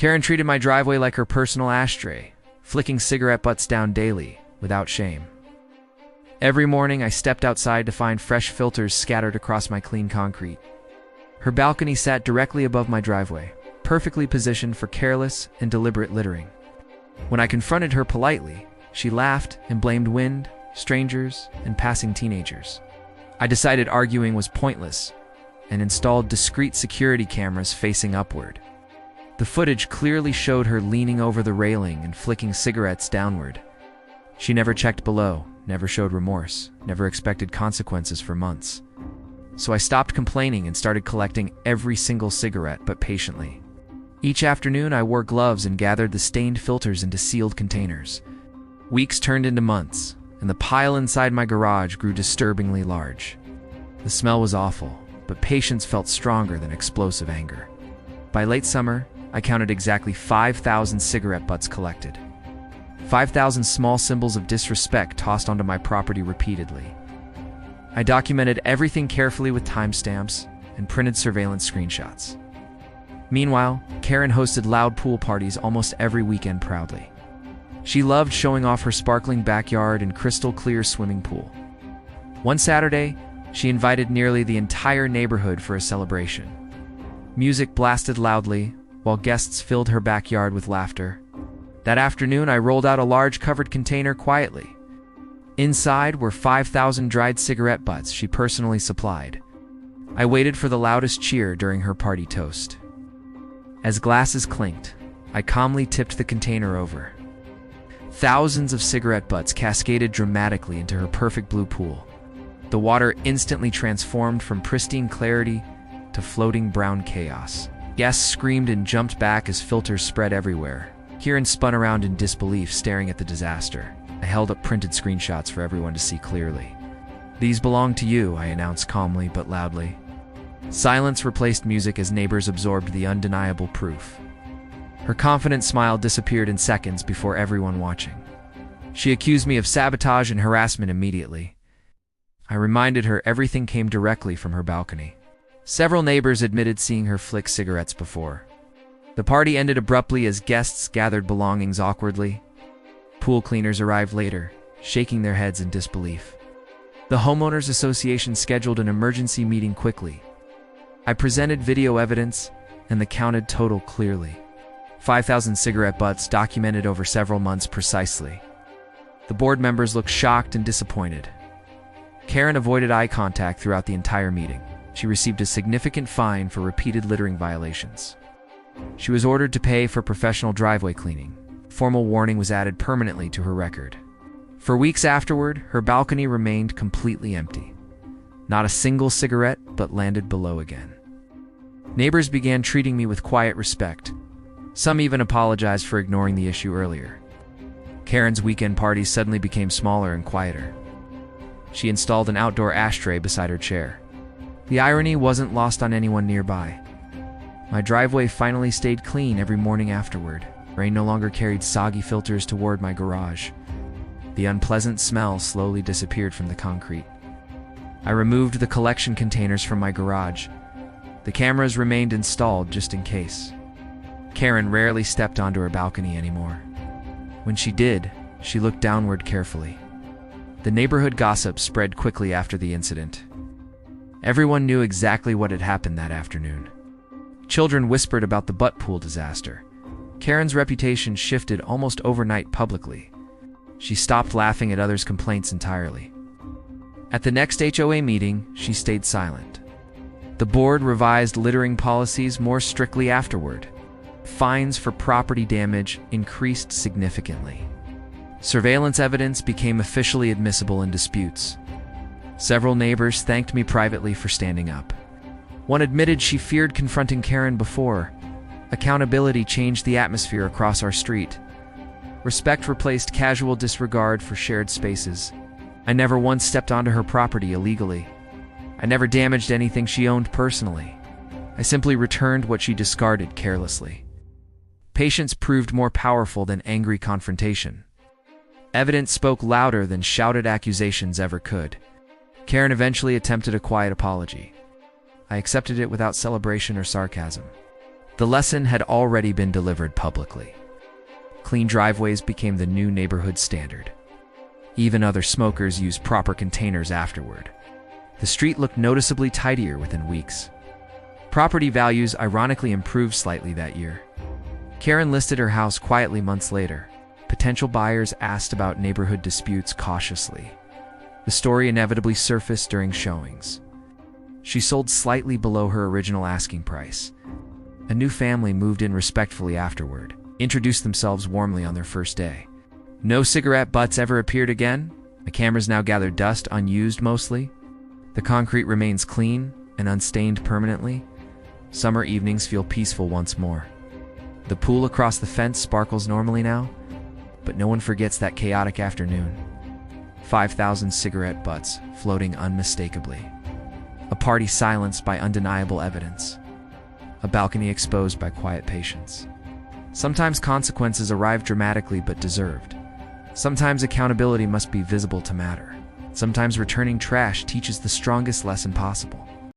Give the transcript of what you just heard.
Karen treated my driveway like her personal ashtray, flicking cigarette butts down daily, without shame. Every morning, I stepped outside to find fresh filters scattered across my clean concrete. Her balcony sat directly above my driveway, perfectly positioned for careless and deliberate littering. When I confronted her politely, she laughed and blamed wind, strangers, and passing teenagers. I decided arguing was pointless and installed discreet security cameras facing upward. The footage clearly showed her leaning over the railing and flicking cigarettes downward. She never checked below, never showed remorse, never expected consequences for months. So I stopped complaining and started collecting every single cigarette, but patiently. Each afternoon, I wore gloves and gathered the stained filters into sealed containers. Weeks turned into months, and the pile inside my garage grew disturbingly large. The smell was awful, but patience felt stronger than explosive anger. By late summer, I counted exactly 5,000 cigarette butts collected. 5,000 small symbols of disrespect tossed onto my property repeatedly. I documented everything carefully with timestamps and printed surveillance screenshots. Meanwhile, Karen hosted loud pool parties almost every weekend proudly. She loved showing off her sparkling backyard and crystal-clear swimming pool. One Saturday, she invited nearly the entire neighborhood for a celebration. Music blasted loudly, while guests filled her backyard with laughter. That afternoon, I rolled out a large covered container quietly. Inside were 5,000 dried cigarette butts she personally supplied. I waited for the loudest cheer during her party toast. As glasses clinked, I calmly tipped the container over. Thousands of cigarette butts cascaded dramatically into her perfect blue pool. The water instantly transformed from pristine clarity to floating brown chaos. Guests screamed and jumped back as filters spread everywhere. Karen spun around in disbelief, staring at the disaster. I held up printed screenshots for everyone to see clearly. "These belong to you," I announced calmly but loudly. Silence replaced music as neighbors absorbed the undeniable proof. Her confident smile disappeared in seconds before everyone watching. She accused me of sabotage and harassment immediately. I reminded her everything came directly from her balcony. Several neighbors admitted seeing her flick cigarettes before. The party ended abruptly as guests gathered belongings awkwardly. Pool cleaners arrived later, shaking their heads in disbelief. The Homeowners Association scheduled an emergency meeting quickly. I presented video evidence and the counted total clearly. 5,000 cigarette butts documented over several months precisely. The board members looked shocked and disappointed. Karen avoided eye contact throughout the entire meeting. She received a significant fine for repeated littering violations. She was ordered to pay for professional driveway cleaning. Formal warning was added permanently to her record. For weeks afterward, her balcony remained completely empty. Not a single cigarette but landed below again. Neighbors began treating me with quiet respect. Some even apologized for ignoring the issue earlier. Karen's weekend parties suddenly became smaller and quieter. She installed an outdoor ashtray beside her chair. The irony wasn't lost on anyone nearby. My driveway finally stayed clean every morning afterward. Rain no longer carried soggy filters toward my garage. The unpleasant smell slowly disappeared from the concrete. I removed the collection containers from my garage. The cameras remained installed just in case. Karen rarely stepped onto her balcony anymore. When she did, she looked downward carefully. The neighborhood gossip spread quickly after the incident. Everyone knew exactly what had happened that afternoon. Children whispered about the butt pool disaster. Karen's reputation shifted almost overnight publicly. She stopped laughing at others' complaints entirely. At the next HOA meeting, she stayed silent. The board revised littering policies more strictly afterward. Fines for property damage increased significantly. Surveillance evidence became officially admissible in disputes. Several neighbors thanked me privately for standing up. One admitted she feared confronting Karen before. Accountability changed the atmosphere across our street. Respect replaced casual disregard for shared spaces. I never once stepped onto her property illegally. I never damaged anything she owned personally. I simply returned what she discarded carelessly. Patience proved more powerful than angry confrontation. Evidence spoke louder than shouted accusations ever could. Karen eventually attempted a quiet apology. I accepted it without celebration or sarcasm. The lesson had already been delivered publicly. Clean driveways became the new neighborhood standard. Even other smokers used proper containers afterward. The street looked noticeably tidier within weeks. Property values ironically improved slightly that year. Karen listed her house quietly months later. Potential buyers asked about neighborhood disputes cautiously. The story inevitably surfaced during showings. She sold slightly below her original asking price. A new family moved in respectfully afterward, introduced themselves warmly on their first day. No cigarette butts ever appeared again. The cameras now gathered dust, unused mostly. The concrete remains clean and unstained permanently. Summer evenings feel peaceful once more. The pool across the fence sparkles normally now, but no one forgets that chaotic afternoon. 5,000 cigarette butts floating unmistakably. A party silenced by undeniable evidence. A balcony exposed by quiet patience. Sometimes consequences arrive dramatically but deserved. Sometimes accountability must be visible to matter. Sometimes returning trash teaches the strongest lesson possible.